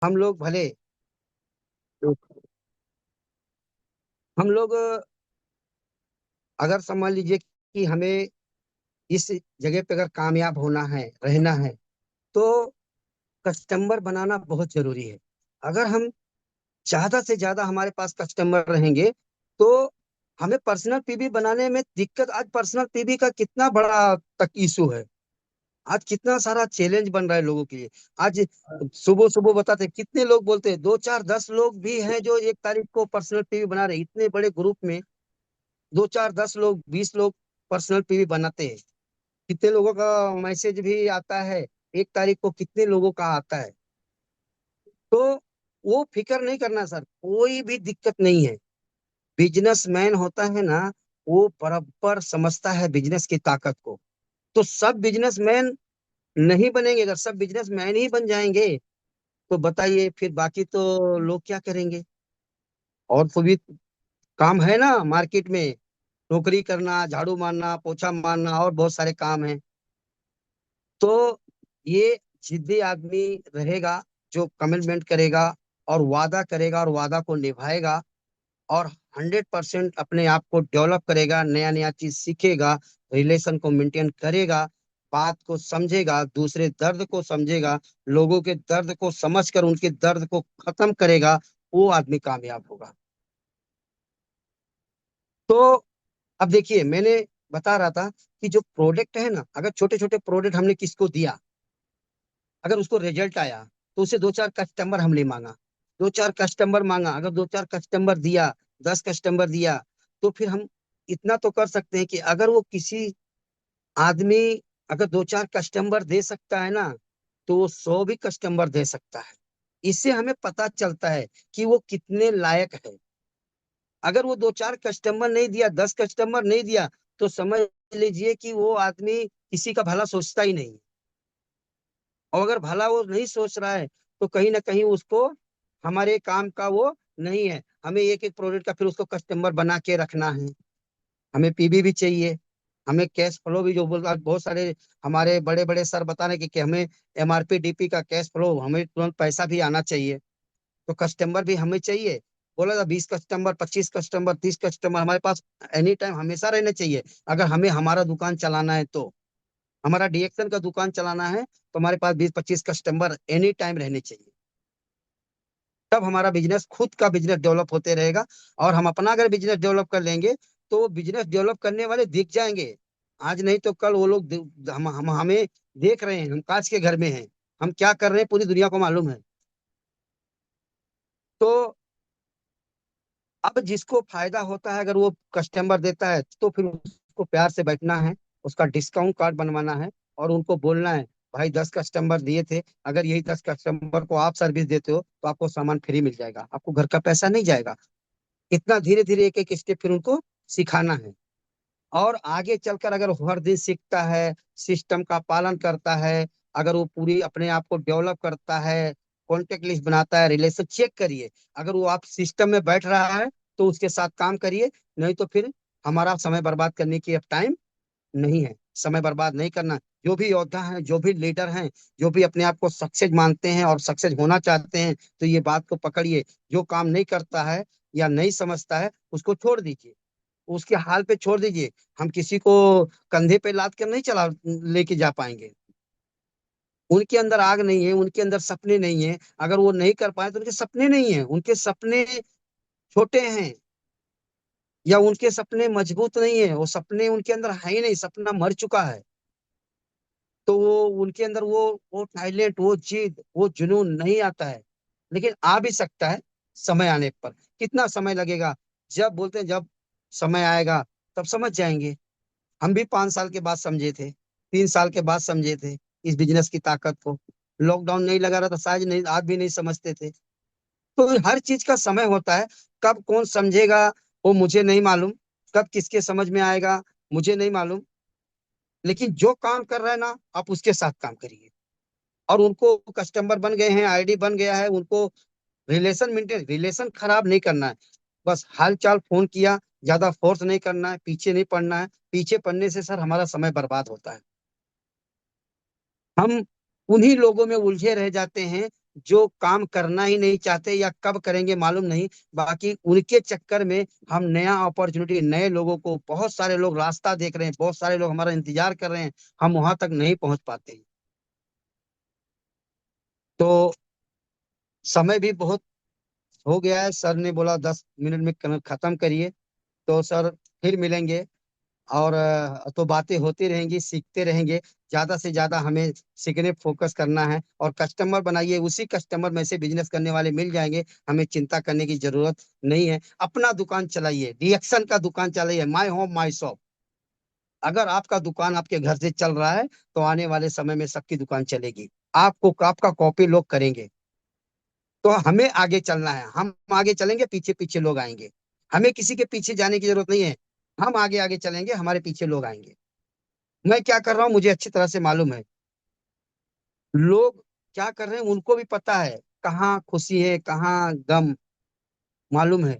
हम लोग भले हम लोग अगर समझ लीजिए कि हमें इस जगह पे अगर कामयाब होना है, रहना है, तो कस्टमर बनाना बहुत जरूरी है। अगर हम ज्यादा से ज्यादा हमारे पास कस्टमर रहेंगे तो हमें पर्सनल पीबी बनाने में दिक्कत। आज पर्सनल पीबी का कितना बड़ा तक इशू है। आज कितना सारा चैलेंज बन रहा है लोगों के लिए। आज सुबह सुबह बताते हैं, कितने लोग बोलते हैं, 2 4 10 लोग भी हैं जो 1 तारीख को पर्सनल पीवी बना रहे हैं। इतने बड़े ग्रुप में 2 4 10 लोग 20 लोग पर्सनल पीवी बनाते हैं। कितने लोगों का मैसेज भी आता है, 1 तारीख को कितने लोगों का आता है। तो वो फिक्र नहीं करना सर, कोई भी दिक्कत नहीं है। बिजनेसमैन होता है ना, वो बराबर समझता है बिजनेस की ताकत को। तो सब बिजनेसमैन नहीं बनेंगे। अगर सब बिजनेसमैन ही बन जाएंगे तो बताइए फिर बाकी तो लोग क्या करेंगे। और तो भी काम है ना मार्केट में, नौकरी करना, झाड़ू मारना, पोछा मारना, और बहुत सारे काम हैं। तो ये जिद्दी आदमी रहेगा जो कमिटमेंट करेगा और वादा करेगा और वादा को निभाएगा, और 100% अपने आप को डेवलप करेगा, नया नया चीज सीखेगा, रिलेशन को मेंटेन करेगा, बात को समझेगा, दूसरे दर्द को समझेगा, लोगों के दर्द को समझकर उनके दर्द को खत्म करेगा, वो आदमी कामयाब होगा। तो अब देखिए, मैंने बता रहा था कि जो प्रोडक्ट है ना, अगर छोटे छोटे प्रोडक्ट हमने किसको दिया, अगर उसको रिजल्ट आया, तो उसे 2 4 कस्टमर हमने मांगा। 2 4 कस्टमर मांगा, अगर 2 4 कस्टमर दिया, 10 कस्टमर दिया, तो फिर हम इतना तो कर सकते हैं कि अगर वो किसी आदमी अगर 2 4 कस्टमर दे सकता है ना, तो वो 100 भी कस्टमर दे सकता है। इससे हमें पता चलता है कि वो कितने लायक है। अगर वो 2 4 कस्टमर नहीं दिया, 10 कस्टमर नहीं दिया, तो समझ लीजिए कि वो आदमी किसी का भला सोचता ही नहीं। और अगर भला वो नहीं सोच रहा है, तो कहीं ना कहीं उसको हमारे काम का वो नहीं है। हमें एक एक प्रोडक्ट का फिर उसको कस्टमर बना के रखना है। हमें पीबी भी चाहिए, हमें कैश फ्लो भी, जो आज बहुत सारे हमारे बड़े बड़े सर बता रहे कि हमें एमआरपी डीपी का कैश फ्लो, हमें तुरंत पैसा भी आना चाहिए। तो कस्टमर भी हमें चाहिए। बोला था 20 कस्टमर, 25 कस्टमर, 30 कस्टमर हमारे पास एनी टाइम हमेशा रहने चाहिए। अगर हमें हमारा दुकान चलाना है, तो हमारा डीएक्सन का दुकान चलाना है, तो हमारे पास 20 25 कस्टमर एनी टाइम रहने चाहिए। तब हमारा बिजनेस, खुद का बिजनेस डेवलप होते रहेगा। और हम अपना अगर बिजनेस डेवलप कर लेंगे, तो वो बिजनेस डेवलप करने वाले दिख जाएंगे। आज नहीं तो कल वो लोग हम हमें देख रहे हैं, हम कांच के घर में हैं, हम क्या कर रहे हैं पूरी दुनिया को मालूम है। तो अब जिसको फायदा होता है, अगर वो कस्टमर देता है, तो फिर उसको प्यार से बैठना है, उसका डिस्काउंट कार्ड बनवाना है, और उनको बोलना है, भाई 10 कस्टमर दिए थे, अगर यही 10 कस्टमर को आप सर्विस देते हो तो आपको सामान फ्री मिल जाएगा, आपको घर का पैसा नहीं जाएगा। इतना धीरे धीरे एक एक स्टेप फिर उनको सिखाना है। और आगे चलकर अगर वो हर दिन सीखता है, सिस्टम का पालन करता है, अगर वो पूरी अपने आप को डेवलप करता है, कॉन्टेक्ट लिस्ट बनाता है, रिलेशन चेक करिए। अगर वो आप सिस्टम में बैठ रहा है, तो उसके साथ काम करिए। नहीं तो फिर हमारा समय बर्बाद करने की अब टाइम नहीं है। समय बर्बाद नहीं करना। जो भी योद्धा हैं, जो भी लीडर हैं, जो भी अपने आप को सक्सेस मानते हैं और सक्सेस होना चाहते हैं, तो ये बात को पकड़िए। जो काम नहीं करता है या नहीं समझता है, उसको छोड़ दीजिए, उसके हाल पे छोड़ दीजिए। हम किसी को कंधे पे लाद कर नहीं चला लेके जा पाएंगे। उनके अंदर आग नहीं है, उनके अंदर सपने नहीं है। अगर वो नहीं कर पाए तो उनके सपने नहीं है, उनके सपने छोटे हैं, या उनके सपने मजबूत नहीं है, वो सपने उनके अंदर है ही नहीं, सपना मर चुका है। तो वो उनके अंदर वो टैलेंट, वो जिद, वो जुनून नहीं आता है। लेकिन आ भी सकता है समय आने पर। कितना समय लगेगा? जब बोलते हैं जब समय आएगा तब समझ जाएंगे। हम भी 5 साल के बाद समझे थे, 3 साल के बाद समझे थे इस बिजनेस की ताकत को। लॉकडाउन नहीं लगा रहा था, शायद नहीं, आज भी नहीं समझते थे। तो हर चीज का समय होता है। कब कौन समझेगा वो मुझे नहीं मालूम, कब किसके समझ में आएगा मुझे नहीं मालूम। लेकिन जो काम कर रहा है ना, आप उसके साथ काम करिए। और उनको कस्टमर बन गए हैं, आईडी बन गया है, उनको रिलेशन मेंटेन, रिलेशन खराब नहीं करना है। बस हाल चाल फोन किया, ज्यादा फोर्स नहीं करना है, पीछे नहीं पड़ना है। पीछे पड़ने से सर हमारा समय बर्बाद होता है। हम उन्हीं लोगों में उलझे रह जाते हैं जो काम करना ही नहीं चाहते या कब करेंगे मालूम नहीं। बाकी उनके चक्कर में हम नया अपॉर्चुनिटी, नए लोगों को, बहुत सारे लोग रास्ता देख रहे हैं, बहुत सारे लोग हमारा इंतजार कर रहे हैं, हम वहां तक नहीं पहुंच पाते हैं। तो समय भी बहुत हो गया है, सर ने बोला 10 मिनट में खत्म करिए। तो सर फिर मिलेंगे, और तो बातें होती रहेंगी, सीखते रहेंगे। ज्यादा से ज्यादा हमें सीखने फोकस करना है, और कस्टमर बनाइए, उसी कस्टमर में से बिजनेस करने वाले मिल जाएंगे, हमें चिंता करने की जरूरत नहीं है। अपना दुकान चलाइए, रिएक्शन का दुकान चलाइए, माय होम माय शॉप। अगर आपका दुकान आपके घर से चल रहा है तो आने वाले समय में सबकी दुकान चलेगी। आपको, आपका कॉपी लोग करेंगे। तो हमें आगे चलना है, हम आगे चलेंगे, पीछे पीछे लोग आएंगे। हमें किसी के पीछे जाने की जरूरत नहीं है। हम आगे आगे चलेंगे, हमारे पीछे लोग आएंगे। मैं क्या कर रहा हूँ मुझे अच्छी तरह से मालूम है। लोग क्या कर रहे हैं उनको भी पता है, कहाँ खुशी है कहाँ गम, मालूम है।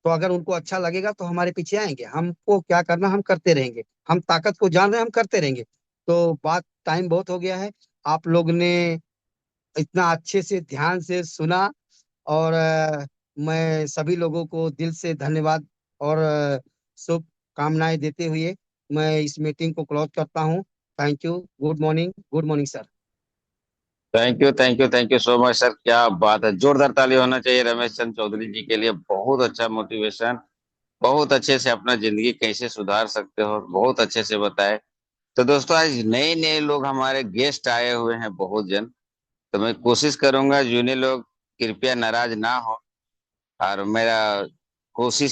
तो अगर उनको अच्छा लगेगा तो हमारे पीछे आएंगे। हमको क्या करना, हम करते रहेंगे। हम ताकत को जान रहे हैं, हम करते रहेंगे। तो बात, टाइम बहुत हो गया है। आप लोग ने इतना अच्छे से ध्यान से सुना, और मैं सभी लोगों को दिल से धन्यवाद और शुभ कामनाएं देते हुए मैं इस मीटिंग को क्लोज करता हूँ। Thank you. Good morning, good morning sir. Thank you, thank you, thank you so much sir. क्या बात है, जोरदार ताली होना चाहिए रमेश चंद्र चौधरी जी के लिए। बहुत अच्छा मोटिवेशन, बहुत अच्छे से अपना जिंदगी कैसे सुधार सकते हो, बहुत अच्छे से बताए। तो दोस्तों, आज नए नए लोग हमारे गेस्ट आए हुए हैं, बहुत जन। तो मैं कोशिश करूंगा जूने लोग कृपया नाराज ना हो, और मेरा कोशिश